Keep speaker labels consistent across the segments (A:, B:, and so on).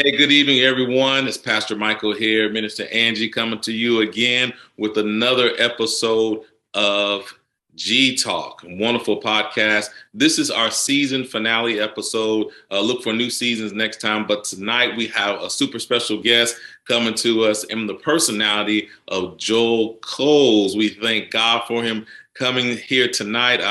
A: Hey, good evening, everyone. It's Pastor Michael here, Minister Angie, coming to you again with another episode of G Talk, a wonderful podcast. This is our season finale episode. Look for new seasons next time. But tonight we have a super special guest coming to us in the personality of Joel Coles. We thank God for him coming here tonight.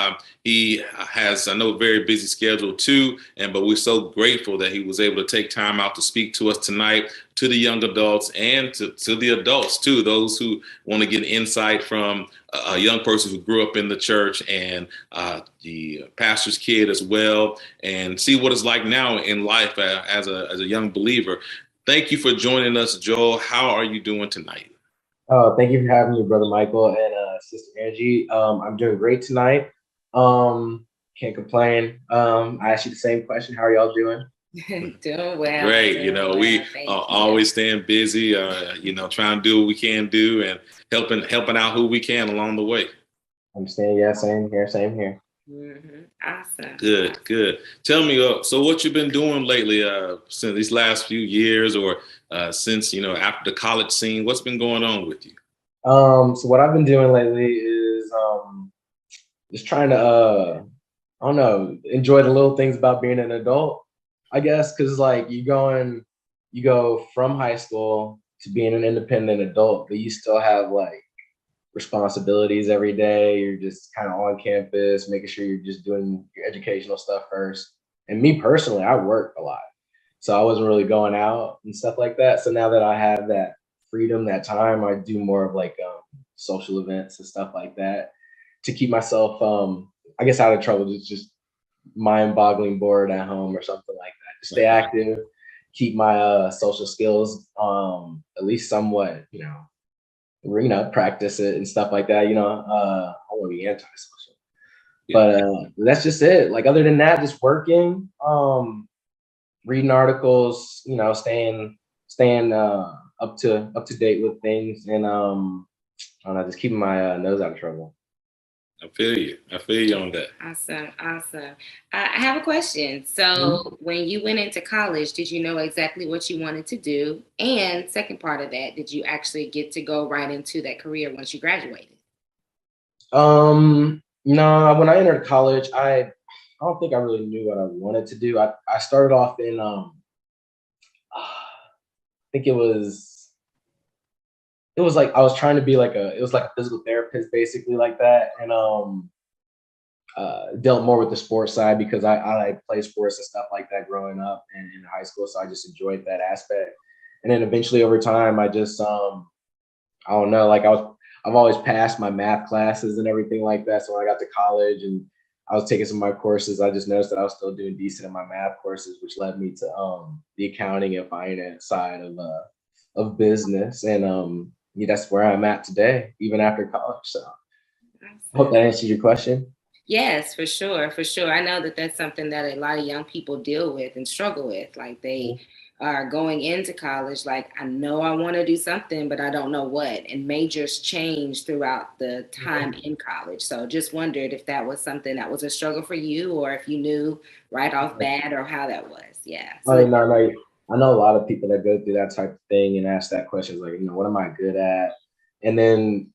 A: He has, I know, a very busy schedule too, but we're so grateful that he was able to take time out to speak to us tonight, to the young adults and to the adults too, those who want to get insight from a young person who grew up in the church and the pastor's kid as well, and see what it's like now in life as a young believer. Thank you for joining us, Joel. How are you doing tonight?
B: Thank you for having me, Brother Michael and Sister Angie. I'm doing great tonight. Can't complain. I asked you the same question. How are y'all doing?
C: Doing well.
A: Great. We always staying busy, trying to do what we can do and helping out who we can along the way.
B: I'm staying. Yeah, same here.
C: Mm-hmm. Awesome.
A: Good. Tell me, so what you've been doing lately, since these last few years, or since after the college scene? What's been going on with you?
B: So what I've been doing lately is just trying to I don't know, enjoy the little things about being an adult, I guess, because like you go from high school to being an independent adult, but you still have like responsibilities every day. You're just kind of on campus, making sure you're just doing your educational stuff first. And me personally, I work a lot. So I wasn't really going out and stuff like that. So now that I have that freedom, that time, I do more of like social events and stuff like that to keep myself, I guess, out of trouble. Just mind-boggling bored at home or something like that. To stay active, keep my social skills at least somewhat, practice it and stuff like that. I want to be antisocial, but that's just it. Like other than that, just working, reading articles, staying up to date with things, and I don't know, just keeping my nose out of trouble.
A: I feel you on that.
C: Awesome. I have a question. So when you went into college, did you know exactly what you wanted to do? And second part of that, did you actually get to go right into that career once you graduated?
B: No, when I entered college, I don't think I really knew what I wanted to do. I started off in I think it was like I was trying to be like a physical therapist, basically, like that, and dealt more with the sports side because I played sports and stuff like that growing up and in high school, so I just enjoyed that aspect. And then eventually over time, I just I don't know, like I've always passed my math classes and everything like that. So when I got to college and I was taking some of my courses, I just noticed that I was still doing decent in my math courses, which led me to the accounting and finance side of business. And yeah, that's where I'm at today, even after college. So I hope that answers your question.
C: Yes, for sure. I know that that's something that a lot of young people deal with and struggle with. Like they are going into college, like, I know I want to do something, but I don't know what. And majors change throughout the time in college. So just wondered if that was something that was a struggle for you, or if you knew right off bat, or how that was. Yeah. So
B: No. I know a lot of people that go through that type of thing and ask that question, like, what am I good at? And then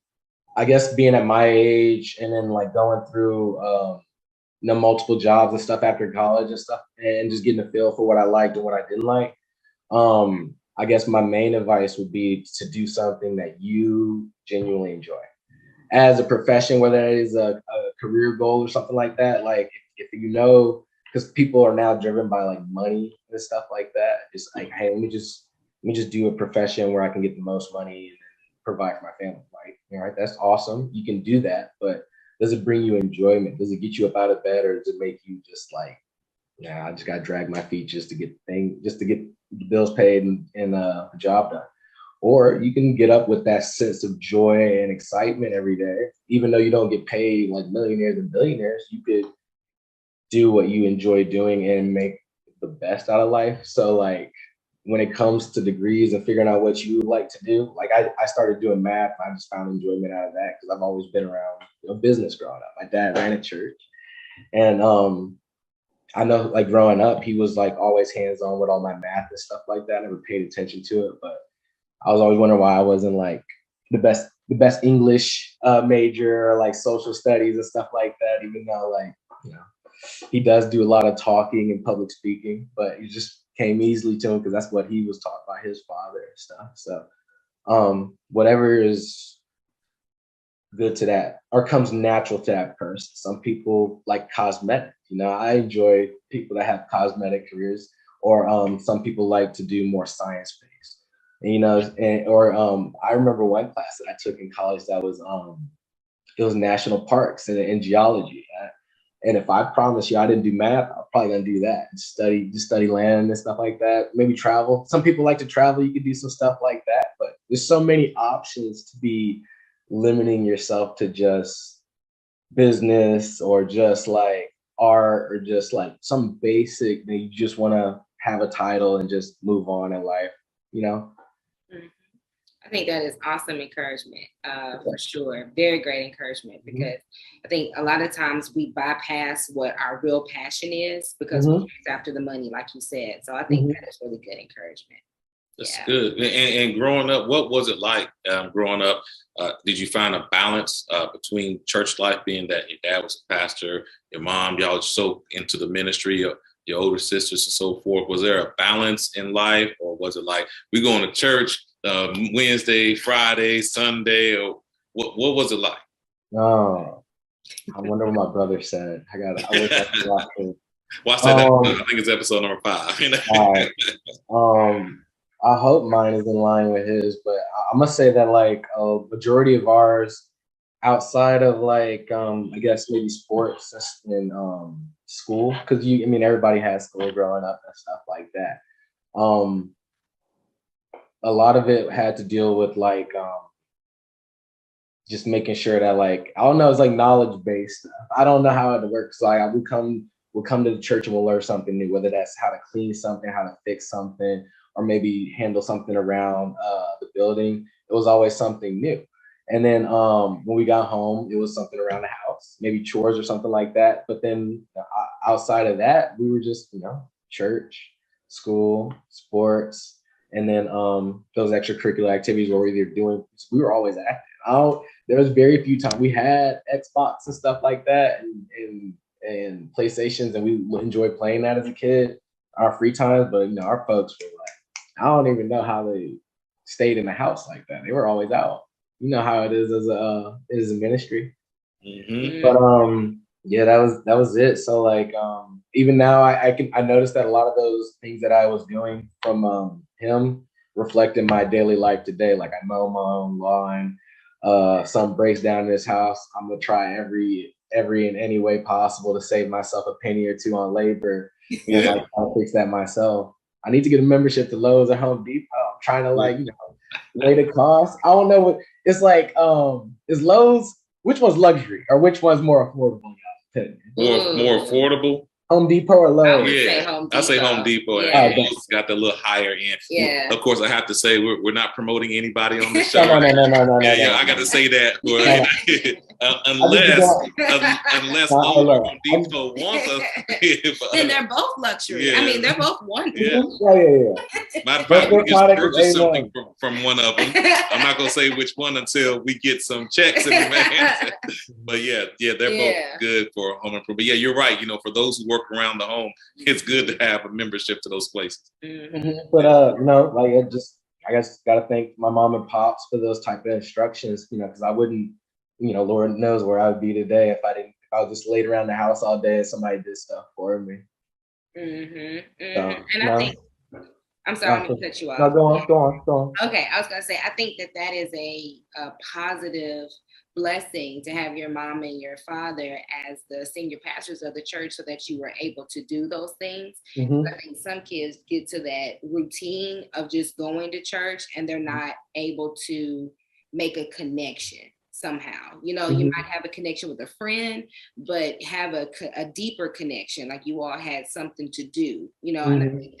B: I guess being at my age and then like going through multiple jobs and stuff after college and stuff, and just getting a feel for what I liked and what I didn't like. I guess my main advice would be to do something that you genuinely enjoy as a profession, whether it is a career goal or something like that. Like if because people are now driven by like money and stuff like that. Just like, hey, let me just do a profession where I can get the most money and provide for my family. Like, all right, that's awesome. You can do that, but does it bring you enjoyment? Does it get you up out of bed, or does it make you just like, yeah, I just got to drag my feet just to get the bills paid and the job done? Or you can get up with that sense of joy and excitement every day, even though you don't get paid like millionaires and billionaires. You could do what you enjoy doing and make the best out of life. So like when it comes to degrees and figuring out what you like to do, like I started doing math. I just found enjoyment out of that because I've always been around business growing up. My dad ran a church, and I know like growing up, he was like always hands on with all my math and stuff like that. I never paid attention to it, but I was always wondering why I wasn't like the best English major or like social studies and stuff like that. Even though like you know he does do a lot of talking and public speaking, but it just came easily to him because that's what he was taught by his father and stuff. So whatever is good to that or comes natural to that person. Some people like cosmetic. I enjoy people that have cosmetic careers, or some people like to do more science based. I remember one class that I took in college that was it was national parks and geology. And if I promise you I didn't do math, I'm probably gonna do that and study land and stuff like that. Maybe travel. Some people like to travel. You could do some stuff like that, but there's so many options to be limiting yourself to just business or just like art or just like some basic that you just want to have a title and just move on in life, you know?
C: Mhm. I think that is awesome encouragement, for sure. Very great encouragement, because I think a lot of times we bypass what our real passion is because we're chasing after the money, like you said. So I think that is really good encouragement.
A: That's good. And growing up, what was it like growing up? Did you find a balance between church life, being that your dad was a pastor, your mom, y'all were so into the ministry, your older sisters and so forth? Was there a balance in life, or was it like we going to church Wednesday, Friday, Sunday, or what was it like?
B: Oh, I wonder what my brother said. I wish I could watch it.
A: Watch that episode. I think it's episode number 5.
B: All right. I hope mine is in line with his, but I must say that like a majority of ours, outside of like I guess maybe sports and school, because everybody has school growing up and stuff like that. Um, a lot of it had to deal with like just making sure that like I don't know, it's like knowledge based stuff. I don't know how it works. Like we'll come to the church and we'll learn something new, whether that's how to clean something, how to fix something, or maybe handle something around the building. It was always something new. And then when we got home, it was something around the house, maybe chores or something like that. But then outside of that, we were just church, school, sports, and then those extracurricular activities where we were always active. There was very few times we had Xbox and stuff like that and PlayStations, and we enjoyed playing that as a kid, our free times. But our folks were like, I don't even know how they stayed in the house like that. They were always out. You know how it is as a ministry. But yeah, that was it. So like even now I noticed that a lot of those things that I was doing from him reflect in my daily life today. Like I mow my own lawn. Something breaks down in this house, I'm gonna try every in any way possible to save myself a penny or two on labor and like I'll fix that myself. I need to get a membership to Lowe's or Home Depot. I'm trying to weigh the cost. I don't know what it's like. Is Lowe's, which one's luxury or which one's more affordable?
A: More affordable.
B: Home Depot or Lowe's?
A: I say Home Depot.
C: Yeah.
A: And it's got the little higher end.
C: Yeah.
A: Of course, I have to say we're not promoting anybody on the show.
B: No.
A: I got to say that. Unless Home Depot wants us.
C: Then they're both luxury.
A: Yeah.
C: They're both wonderful.
B: Yeah.
A: Matter of fact, we just purchased something from one of them. I'm not gonna say which one until we get some checks in advance. But yeah, they're both good for home improvement. But yeah, you're right. For those who work around the home, it's good to have a membership to those places.
B: But I guess gotta thank my mom and pops for those type of instructions. Because I wouldn't, Lord knows where I would be today if I was just laid around the house all day and somebody did stuff for me.
C: And I think, I'm sorry, I'm gonna cut you off.
B: No, go on.
C: Okay, I was gonna say, I think that is a positive blessing to have your mom and your father as the senior pastors of the church, so that you were able to do those things. I think some kids get to that routine of just going to church and they're not able to make a connection somehow. You might have a connection with a friend, but have a deeper connection, like you all had something to do, and I think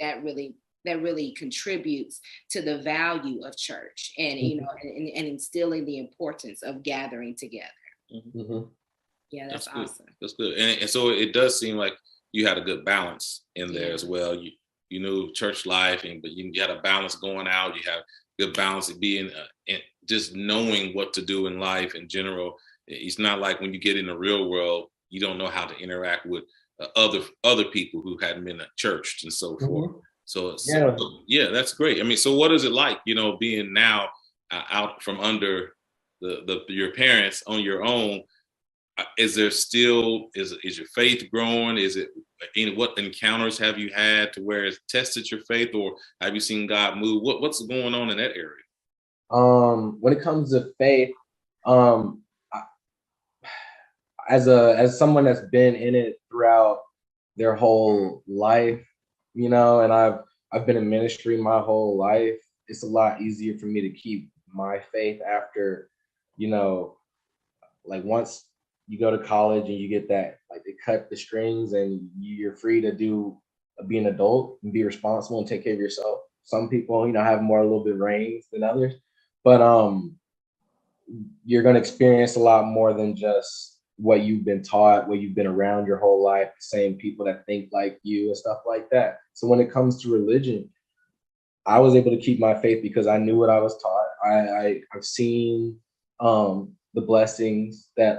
C: that really contributes to the value of church and and instilling the importance of gathering together. Yeah, that's awesome.
A: That's good. And so it does seem like you had a good balance in there as well. You knew church life, but you had a balance going out. You have good balance of being and just knowing what to do in life in general. It's not like when you get in the real world, you don't know how to interact with other people who hadn't been at church and so forth. So yeah, that's great. I mean, so what is it like, being now out from under your parents on your own? Is there still is your faith growing? Is it what encounters have you had to where it's tested your faith, or have you seen God move? What's going on in that area?
B: When it comes to faith, as someone that's been in it throughout their whole life, and I've been in ministry my whole life, it's a lot easier for me to keep my faith after, like once you go to college and you get that, like they cut the strings and you're free to be an adult and be responsible and take care of yourself. Some people, have a little bit reins than others, but you're going to experience a lot more than just what you've been taught, what you've been around your whole life, the same people that think like you and stuff like that. So when it comes to religion, I was able to keep my faith because I knew what I was taught. I've seen the blessings that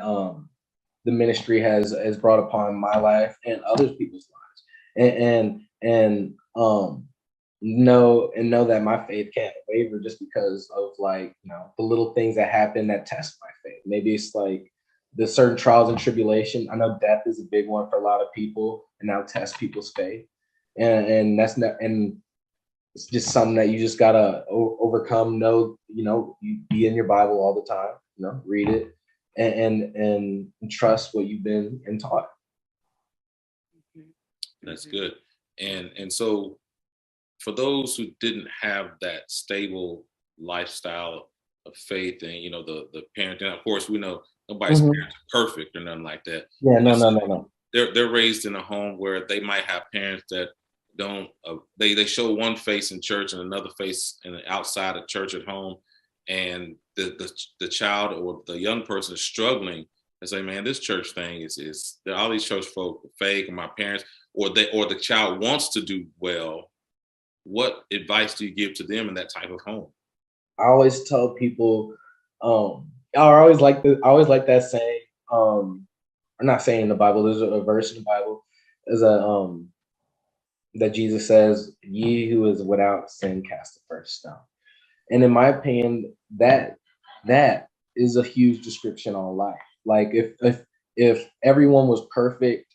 B: the ministry has brought upon my life and other people's lives, and know that my faith can't waver just because of the little things that happen that test my faith. Maybe it's like the certain trials and tribulation. I know death is a big one for a lot of people, and that'll test people's faith, and that's not, and it's just something that you just gotta overcome. You be in your Bible all the time. Read it and trust what you've been and taught.
A: That's good. And so for those who didn't have that stable lifestyle of faith and the parenting, of course we know nobody's parents are perfect or nothing like that.
B: Yeah, no.
A: They're raised in a home where they might have parents that don't they show one face in church and another face outside of church at home, and the child or the young person is struggling and say, man, this church thing is all these church folk are fake, and my parents or the child wants to do well. What advice do you give to them in that type of home?
B: I always tell people, I always like that saying, I'm not saying in the Bible, there's a verse in the Bible, there's that Jesus says, ye who is without sin cast the first stone. And in my opinion, that is a huge description on life. Like if everyone was perfect,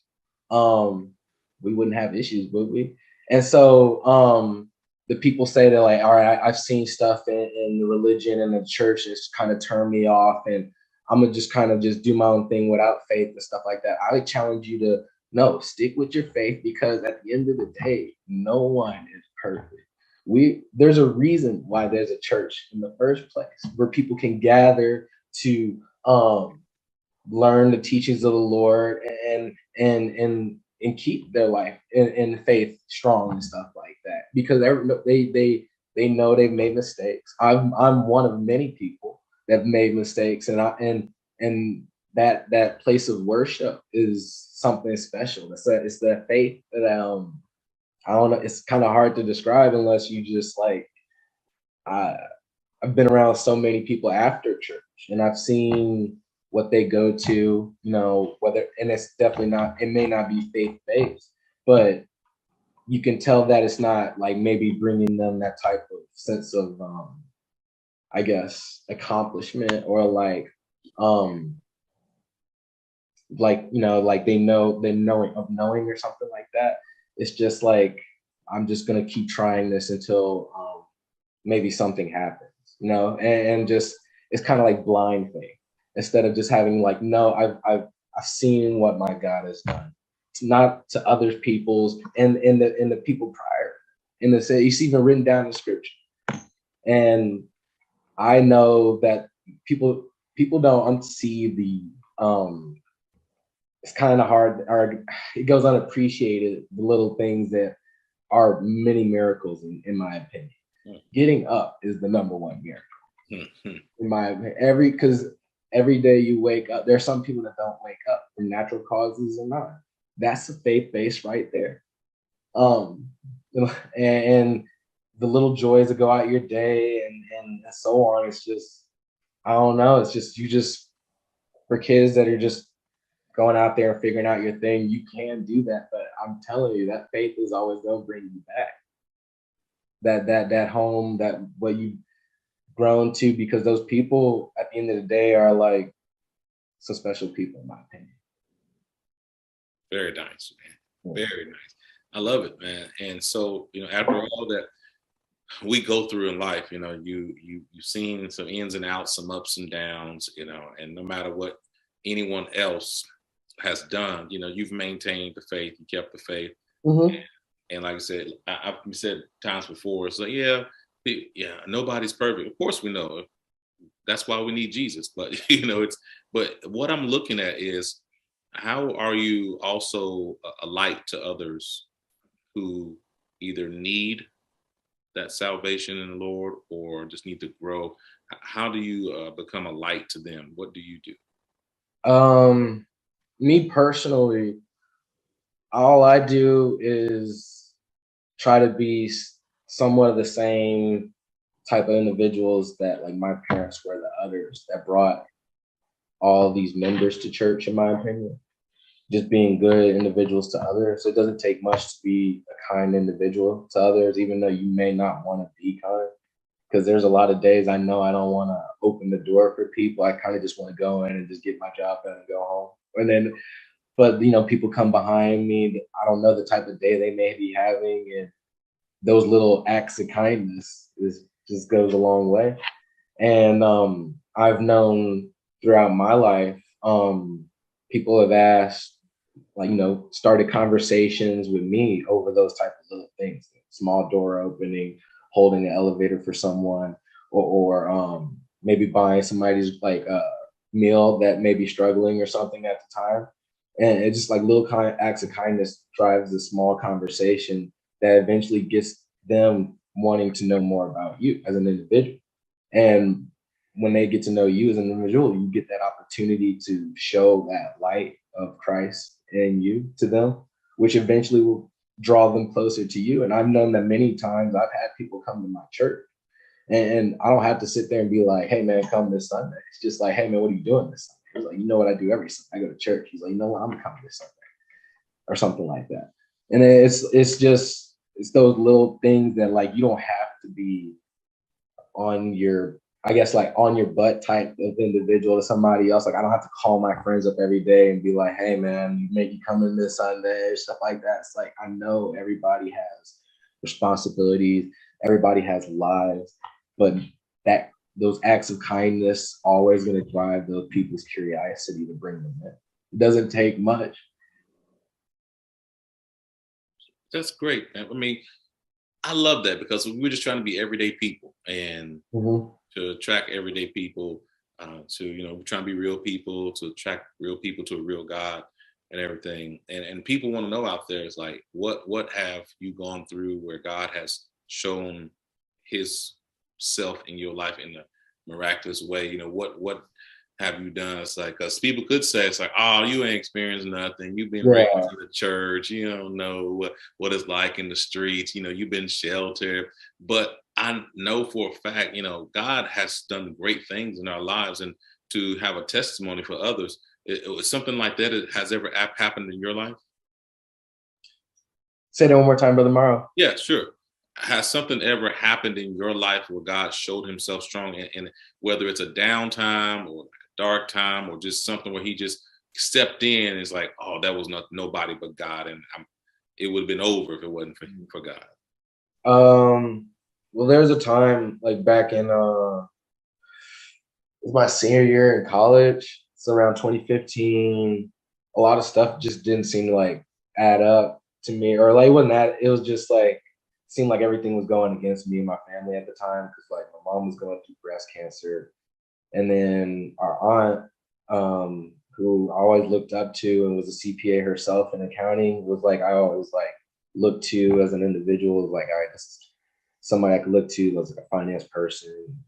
B: we wouldn't have issues, would we? And so the people say that, like, all right, I've seen stuff in the religion and the church that's kind of turned me off, and I'm gonna just kind of just do my own thing without faith and stuff like that. I would challenge you to stick with your faith, because at the end of the day, no one is perfect. There's a reason why there's a church in the first place, where people can gather to learn the teachings of the Lord and keep their life in faith strong and stuff like that, because they know they've made mistakes. I'm one of many people that have made mistakes, and that place of worship is something special. It's that faith that I don't know. It's kind of hard to describe unless you just I've been around so many people after church, and I've seen what they go to, and it's definitely not, it may not be faith based, but you can tell that it's not like maybe bringing them that type of sense of, I guess, accomplishment, or like they know the knowing or something like that. It's just like, I'm just going to keep trying this until maybe something happens, and just, it's kind of like blind faith, instead of just having like, no, I've seen what my God has done. It's not to other people's and the people prior. It's even written down in scripture. And I know that people don't see the it's kind of hard, or it goes unappreciated, the little things that are many miracles in my opinion. Getting up is the number one miracle. In my opinion. Because every day you wake up, there are some people that don't wake up from natural causes or not. that's the faith base right there. Um, and the little joys that go out your day and so on. It's just, I don't know. It's just, you just, for kids that are just going out there and figuring out your thing, you can do that. But I'm telling you, that faith is always going to bring you back. That home, that what you've grown to, because those people at the end of the day are like some special people, in my opinion.
A: Very nice, man. Very nice. I love it, man. And so, after all that we go through in life, you've seen some ins and outs, some ups and downs, and no matter what anyone else has done, you've maintained the faith, you kept the faith.
B: Mm-hmm.
A: And like I said, I've said times before, it's like, yeah, nobody's perfect. Of course we know. That's why we need Jesus. But, but what I'm looking at is, how are you also a light to others who either need that salvation in the Lord or just need to grow? How do you become a light to them? What do you do?
B: Me personally, all I do is try to be somewhat of the same type of individuals that like my parents were, the others that brought all these members to church, in my opinion. Just being good individuals to others. It doesn't take much to be a kind individual to others, even though you may not want to be kind. Because there's a lot of days I know I don't want to open the door for people. I kind of just want to go in and just get my job done and go home. And then, but people come behind me. I don't know the type of day they may be having, and those little acts of kindness just goes a long way. And I've known throughout my life, people have asked, like, started conversations with me over those type of little things, small door opening, holding an elevator for someone, or maybe buying somebody's like a meal that may be struggling or something at the time. And it's just like little acts of kindness drives a small conversation that eventually gets them wanting to know more about you as an individual. And when they get to know you as an individual, you get that opportunity to show that light of Christ in you to them, which eventually will draw them closer to you. And I've known that many times. I've had people come to my church, and I don't have to sit there and be like, hey man, come this Sunday. It's just like, hey man, what are you doing this Sunday? He's like, you know what I do every Sunday? I go to church. He's like, you know what, I'm coming this Sunday, or something like that. And it's those little things that, like, you don't have to be on your, I guess, like on your butt type of individual to somebody else. Like, I don't have to call my friends up every day and be like, hey man, make you come in this Sunday, stuff like that. It's like, I know everybody has responsibilities, everybody has lives, but those acts of kindness always going to drive those people's curiosity to bring them in. It doesn't take much.
A: That's great. I mean, I love that, because we're just trying to be everyday people, and to attract everyday people, we're trying to be real people, to attract real people to a real God and everything. And people want to know out there, is like, what have you gone through where God has shown his self in your life in a miraculous way? What have you done? It's like, because people could say, it's like, oh, you ain't experienced nothing. You've been raised in the church. You don't know what it's like in the streets. You've been sheltered. But I know for a fact, God has done great things in our lives, and to have a testimony for others, it was something like that. It has ever happened in your life?
B: Say that one more time, Brother Morrow.
A: Yeah, sure. Has something ever happened in your life where God showed himself strong, and whether it's a downtime or like a dark time, or just something where he just stepped in and it's like, oh, that was nobody but God, and it would have been over if it wasn't for God?
B: Well, there was a time, like back in it was my senior year in college. It's around 2015. A lot of stuff just didn't seem to like add up to me, or like, it wasn't that. It was just like, seemed like everything was going against me and my family at the time, because like my mom was going through breast cancer, and then our aunt, who I always looked up to and was a CPA herself in accounting, was like, I always like looked to as an individual. Was like, all right, this is somebody I could look to as like a finance person.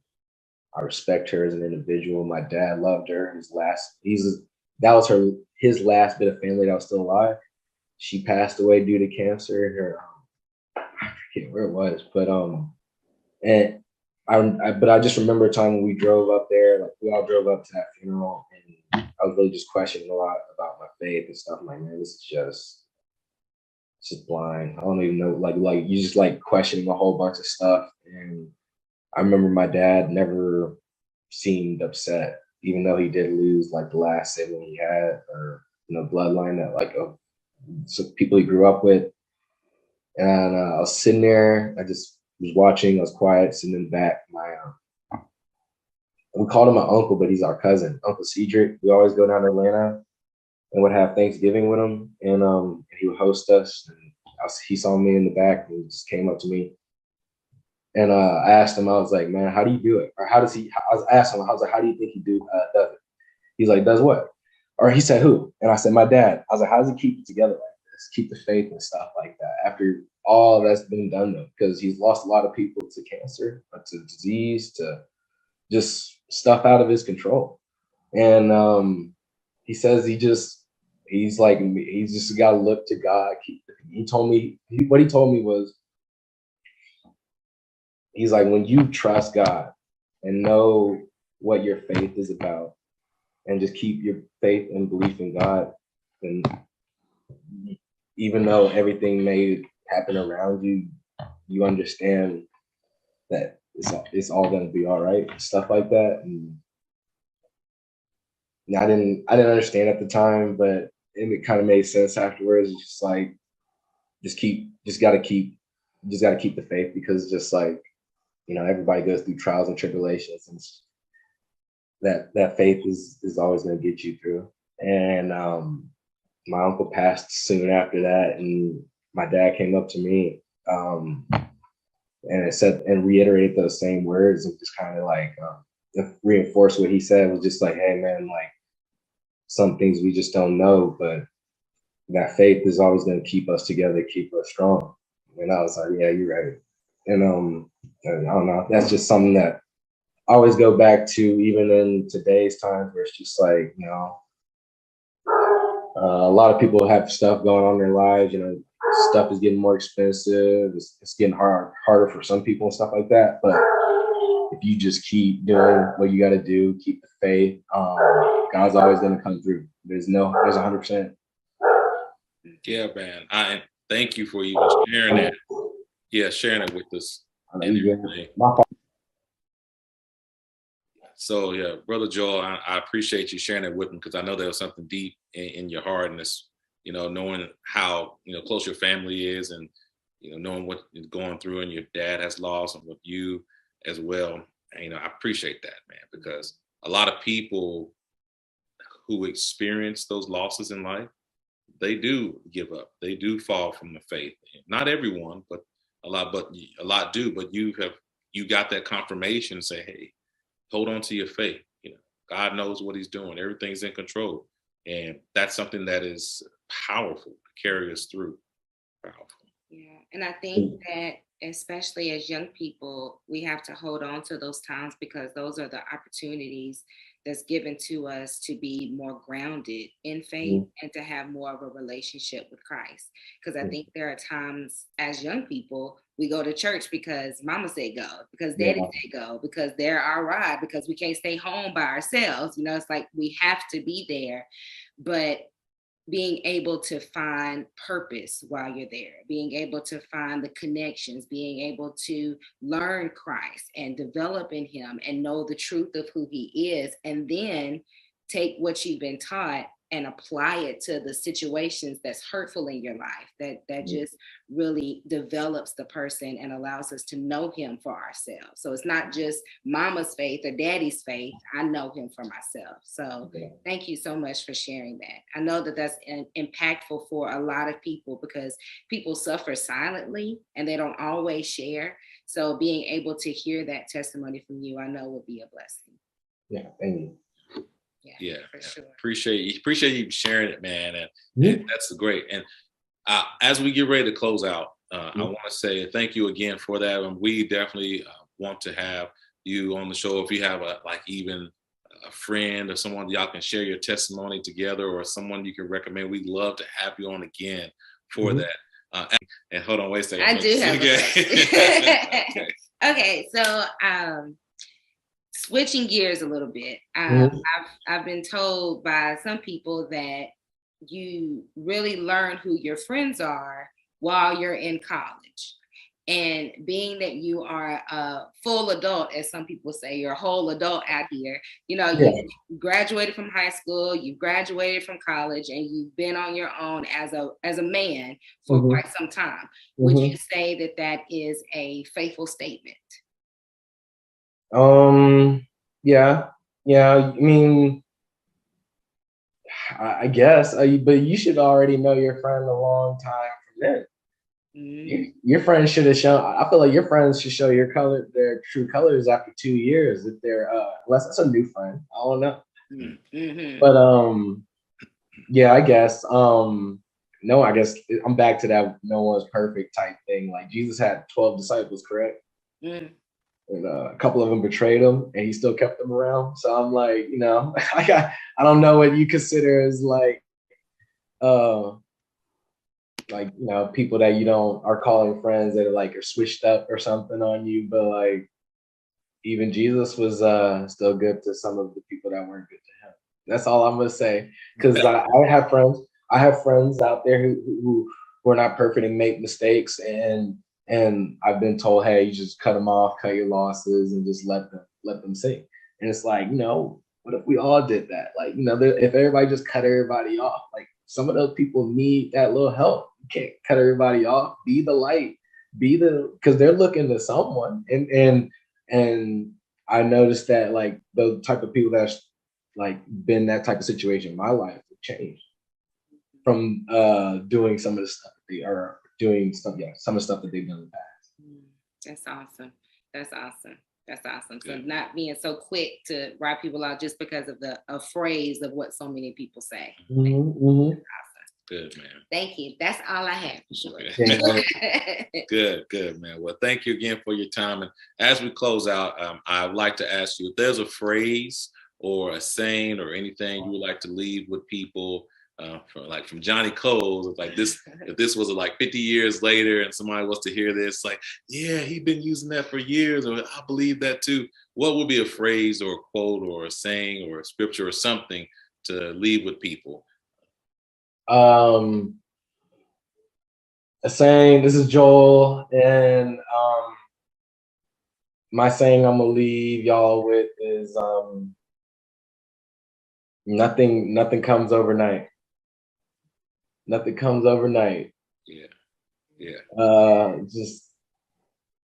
B: I respect her as an individual. My dad loved her. That was his last bit of family that was still alive. she passed away due to cancer in her, I forget where it was, but and but I just remember a time when we drove up there, like we all drove up to that funeral, and I was really just questioning a lot about my faith and stuff. I'm like, man, this is it's just blind. I don't even know, like you just like questioning a whole bunch of stuff. And I remember my dad never seemed upset, even though he did lose like the last sibling he had, or bloodline that like of some people he grew up with. And I was sitting there, I just was watching, I was quiet, sitting in the back. We called him my uncle, but he's our cousin, Uncle Cedric. We always go down to Atlanta and would have Thanksgiving with him, and he would host us. And he saw me in the back and he just came up to me. And I asked him, I was like, man, how do you do it? Or how does he? I was asking him, I was like, how do you think he does it? He's like, does what? Or he said, who? And I said, my dad. I was like, how does he keep it together like this? Keep the faith and stuff like that after all that's been done though, because he's lost a lot of people to cancer, to disease, to just stuff out of his control. And he says he's just got to look to God. He told me what he told me was, he's like, when you trust God and know what your faith is about, and just keep your faith and belief in God, and even though everything may happen around you, you understand that it's all going to be all right, stuff like that. And I didn't understand at the time, but it kind of made sense afterwards. It's just like, just got to keep the faith, because just like, everybody goes through trials and tribulations, and that faith is always going to get you through. And my uncle passed soon after that, and my dad came up to me, and it said and reiterated those same words, and just kind of like reinforced what he said. Was just like, hey man, like, some things we just don't know, but that faith is always going to keep us together, keep us strong. And I was like, yeah, you're right. And I don't know, that's just something that I always go back to, even in today's times, where it's just like, a lot of people have stuff going on in their lives. Stuff is getting more expensive. It's getting harder for some people and stuff like that. But if you just keep doing what you got to do, keep the faith, God's always going to come through. There's 100%.
A: Yeah, man. I thank you for even sharing that. Yeah, sharing it with us. So yeah, Brother Joel, I appreciate you sharing it with me, because I know there was something deep in your heart, and it's, knowing how, close your family is, and, knowing what you're going through, and your dad has lost, and with you as well. And, I appreciate that, man, because a lot of people who experience those losses in life, they do give up. They do fall from the faith. Not everyone, but a lot do. But you got that confirmation and say, hey, hold on to your faith. God knows what he's doing. Everything's in control. And that's something that is powerful to carry us through. Powerful.
C: Yeah. And I think that especially as young people, we have to hold on to those times, because those are the opportunities that's given to us to be more grounded in faith and to have more of a relationship with Christ. Because I think there are times as young people, we go to church because mama said go, because daddy said go, because they're our ride, because we can't stay home by ourselves. It's like we have to be there. But being able to find purpose while you're there, being able to find the connections, being able to learn Christ and develop in him and know the truth of who he is, and then take what you've been taught and apply it to the situations that's hurtful in your life, that just really develops the person and allows us to know him for ourselves. So it's not just mama's faith or daddy's faith. I know him for myself. So thank you so much for sharing that. I know that that's impactful for a lot of people, because people suffer silently and they don't always share. So being able to hear that testimony from you, I know will be a blessing.
B: Yeah, thank you.
C: Yeah, for sure.
A: Appreciate you sharing it, man. And that's great. And as we get ready to close out, I want to say thank you again for that. And we definitely want to have you on the show. If you have even a friend or someone y'all can share your testimony together, or someone you can recommend, we'd love to have you on again for that. And hold on, wait a second.
C: I do have
A: okay.
C: Okay, so switching gears a little bit. I've been told by some people that you really learn who your friends are while you're in college. And being that you are a full adult, as some people say, you're a whole adult out here, you know, you graduated from high school, you graduated from college, and you've been on your own as a man for quite some time. Would you say that that is a faithful statement?
B: Yeah. I mean, I guess, but you should already know your friend a long time from then. Your friends should have shown. I feel like your friends should show their true colors after 2 years if they're unless it's a new friend. I don't know. But yeah, I guess. No, I guess I'm back to that no one's perfect type thing. Like Jesus had 12 disciples, correct? And a couple of them betrayed him, and he still kept them around. So I'm like, you know, I don't know what you consider as like, you know, people that you don't are calling friends that are switched up or something on you. But like, even Jesus was still good to some of the people that weren't good to him. That's all I'm gonna say. Because I have friends. I have friends out there who are not perfect and make mistakes, and I've been told, hey, you just cut them off, cut your losses, and just let them sing. And it's like, you know, what if we all did that? Like, you know, if everybody just cut everybody off, like some of those people need that little help. You can't cut everybody off. Be the light. Because they're looking to someone. And I noticed that like the type of people that's like been that type of situation in my life have changed from doing some of the stuff that they are doing some of the stuff that they've done in the past.
C: That's awesome. That's awesome. So not being so quick to write people out just because of a phrase of what so many people say. Awesome.
A: Good, man.
C: Thank you. That's all I have for sure.
A: Good, man. Well, thank you again for your time. And as we close out, I'd like to ask you if there's a phrase or a saying or anything you would like to leave with people from Johnny Coles, like this, if this was like 50 years later and somebody was to hear this, like, yeah, he's been using that for years, or I believe that too. What would be a phrase or a quote or a saying or a scripture or something to leave with people?
B: A saying, this is Joel, and my saying I'm gonna leave y'all with is nothing comes overnight. Nothing comes overnight. Just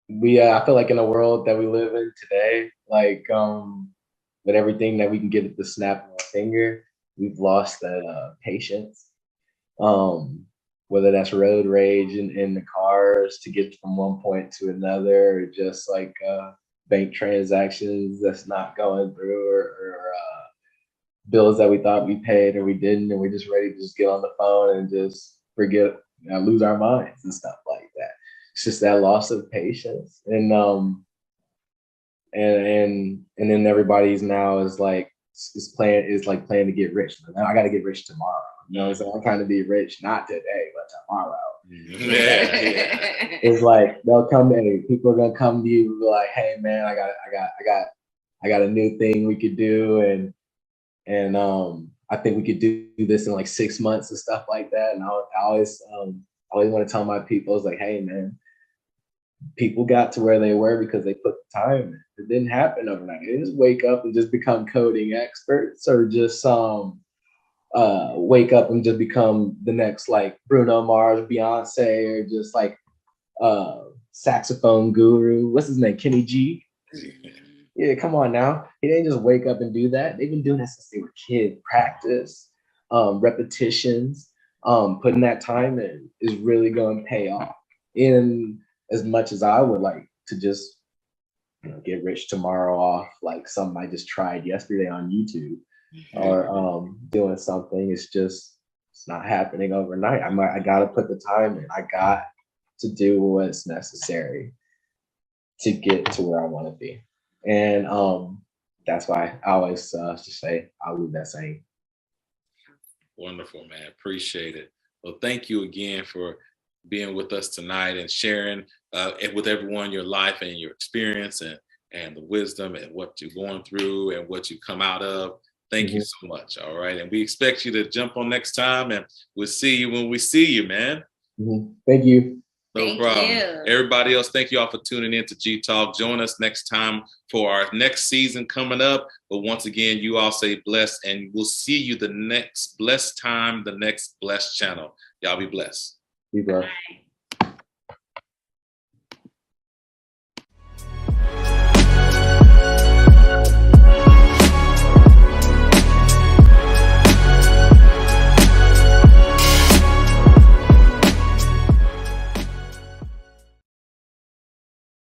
B: I feel like in a world that we live in today, like with everything that we can get at the snap of a finger, we've lost that patience. Whether that's road rage in the cars to get from one point to another, or just like bank transactions that's not going through, or bills that we thought we paid or we didn't, and we're just ready to just get on the phone and just forget, lose our minds and stuff like that. It's just that loss of patience, and then everybody's now is planning to get rich. Now I got to get rich tomorrow. You know, so I'm trying to be rich not today but tomorrow. It's like they'll come in. People are gonna come to you and be like, "Hey, man, I got a new thing we could do, and I think we could do this in like 6 months and stuff like that." And I always want to tell my people, I was like, "Hey, man, people got to where they were because they put the time in. It didn't happen overnight. They didn't just wake up and just become coding experts, or just wake up and just become the next like Bruno Mars, Beyonce, or just like saxophone guru. What's his name? Kenny G. Yeah, come on now. He didn't just wake up and do that. They've been doing that since they were kids. Practice, repetitions, putting that time in is really going to pay off. In as much as I would like to just get rich tomorrow off like something I just tried yesterday on YouTube, or doing something, it's not happening overnight. I got to put the time in. I got to do what's necessary to get to where I want to be. And that's why I always just say, I'll leave that saying.
A: Wonderful, man. Appreciate it. Well, thank you again for being with us tonight and sharing with everyone your life and your experience and the wisdom and what you're going through and what you come out of. Thank you so much. All right. And we expect you to jump on next time, and we'll see you when we see you, man.
B: Thank you.
A: No problem. Everybody else, thank you all for tuning in to G Talk. Join us next time for our next season coming up. But once again, you all stay blessed, and we'll see you the next blessed time, the next blessed channel. Y'all be blessed.
B: Be blessed.